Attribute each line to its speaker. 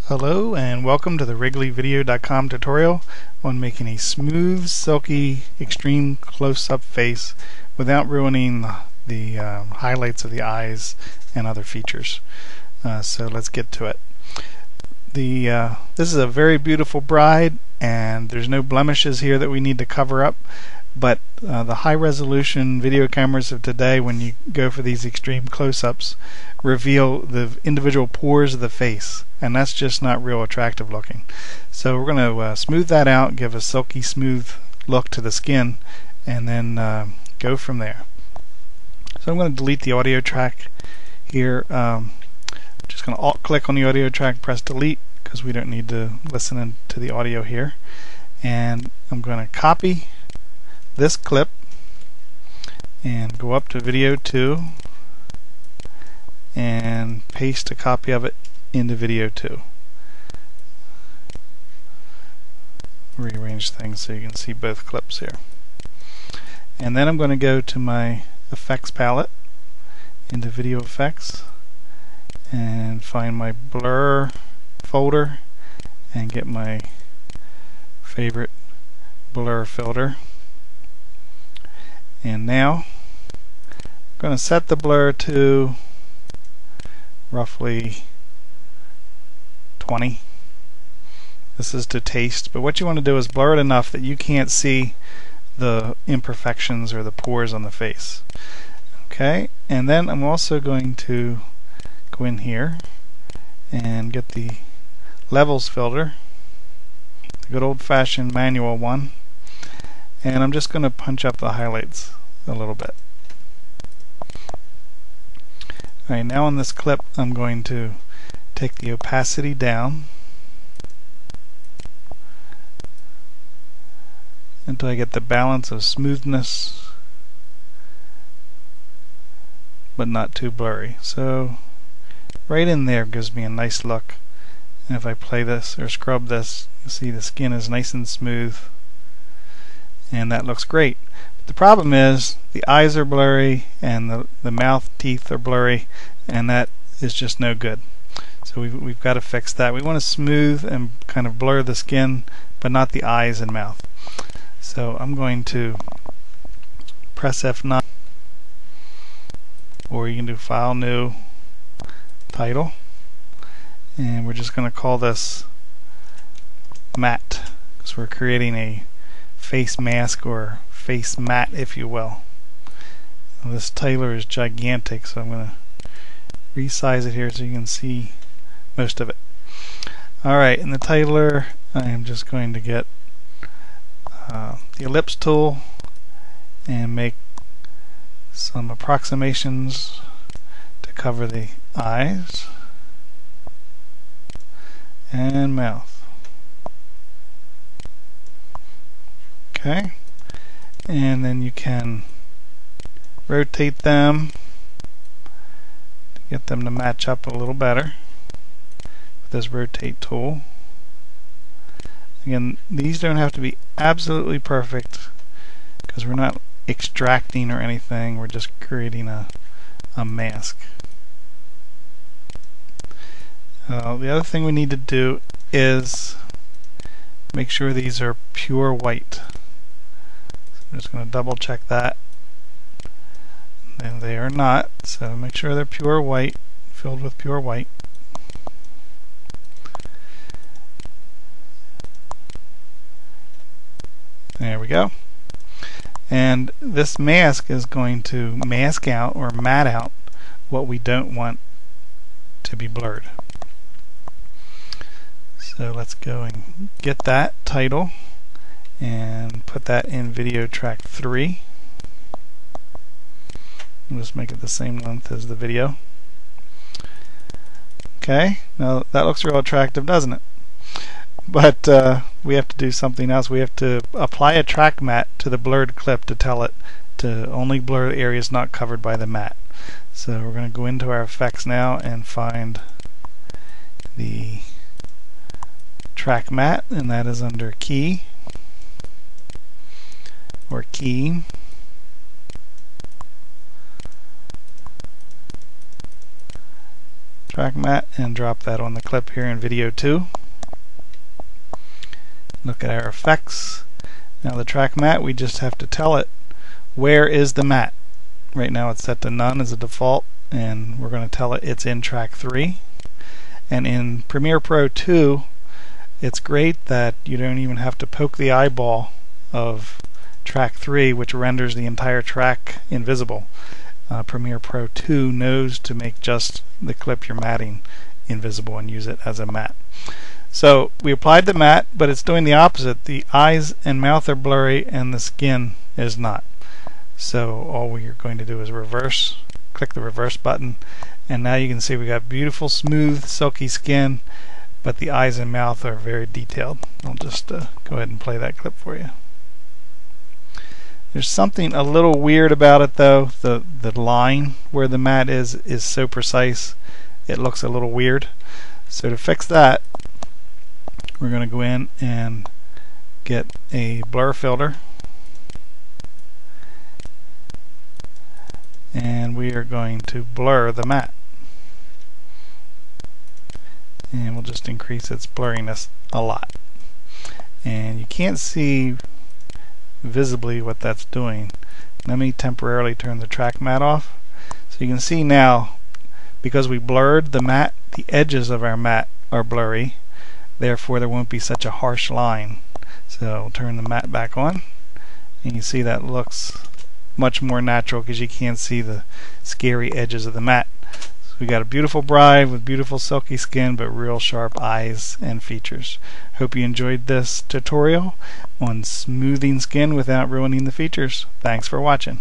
Speaker 1: Hello and welcome to the WrigleyVideo.com tutorial on making a smooth, silky, extreme close-up face without ruining the highlights of the eyes and other features. So let's get to it. This is a very beautiful bride, and there's no blemishes here that we need to cover up. But the high-resolution video cameras of today, when you go for these extreme close-ups, reveal the individual pores of the face, and that's just not real attractive looking. So we're going to smooth that out, give a silky smooth look to the skin, and then go from there. So I'm going to delete the audio track here. Just going to alt-click on the audio track, press delete, because we don't need to listen to the audio here. And I'm going to copy this clip and go up to video 2 and paste a copy of it into video 2. Rearrange things so you can see both clips here. And then I'm going to go to my effects palette into video effects and find my blur folder and get my favorite blur filter. And now I'm going to set the blur to roughly 20. This is to taste, but what you want to do is blur it enough that you can't see the imperfections or the pores on the face. Okay, and then I'm also going to go in here and get the levels filter, the good old-fashioned manual one, and I'm just going to punch up the highlights a little bit. Alright, now on this clip I'm going to take the opacity down until I get the balance of smoothness but not too blurry. So right in there gives me a nice look, and if I play this or scrub this, you see the skin is nice and smooth, and that looks great. But the problem is the eyes are blurry and the mouth teeth are blurry, and that is just no good. So we've got to fix that. We want to smooth and kind of blur the skin but not the eyes and mouth. So I'm going to press F9, or you can do File, New, Title, and we're just going to call this Matte because we're creating a face mask or face matte, if you will. Now, this title is gigantic, so I'm going to resize it here so you can see most of it. Alright, in the titler I am just going to get the ellipse tool and make some approximations to cover the eyes and mouth. Okay, and then you can rotate them to get them to match up a little better with this rotate tool. Again, these don't have to be absolutely perfect because we're not extracting or anything, we're just creating a mask. The other thing we need to do is make sure these are pure white. So I'm just going to double check that. And they are not, so make sure they're pure white, filled with pure white. There we go. And this mask is going to mask out or matte out what we don't want to be blurred. So let's go and get that title and put that in video track 3. I'll just make it the same length as the video. Okay, now that looks real attractive, doesn't it? But we have to do something else. We have to apply a track matte to the blurred clip to tell it to only blur areas not covered by the matte. So we're going to go into our effects now and find the track matte, and that is under Key or Key. track matte and drop that on the clip here in video 2. Look at our effects. Now the track matte, we just have to tell it where is the matte. Right now it's set to none as a default, and we're going to tell it it's in track 3. And in Premiere Pro 2, it's great that you don't even have to poke the eyeball of track 3, which renders the entire track invisible. Premiere Pro 2 knows to make just the clip you're matting invisible and use it as a matte. So we applied the matte, but it's doing the opposite. The eyes and mouth are blurry and the skin is not. So all we are going to do is click the reverse button, and now you can see we got beautiful, smooth, silky skin, but the eyes and mouth are very detailed. I'll just go ahead and play that clip for you. There's something a little weird about it though. The line where the matte is so precise, it looks a little weird. So to fix that, we're going to go in and get a blur filter, and we are going to blur the matte, and we'll just increase its blurriness a lot. And you can't see visibly what that's doing. Let me temporarily turn the track matte off. So you can see now, because we blurred the matte, the edges of our matte are blurry, therefore there won't be such a harsh line. So we'll turn the matte back on, and you see that looks much more natural because you can't see the scary edges of the matte. So we got a beautiful bride with beautiful silky skin but real sharp eyes and features. Hope you enjoyed this tutorial on smoothing skin without ruining the features. Thanks for watching.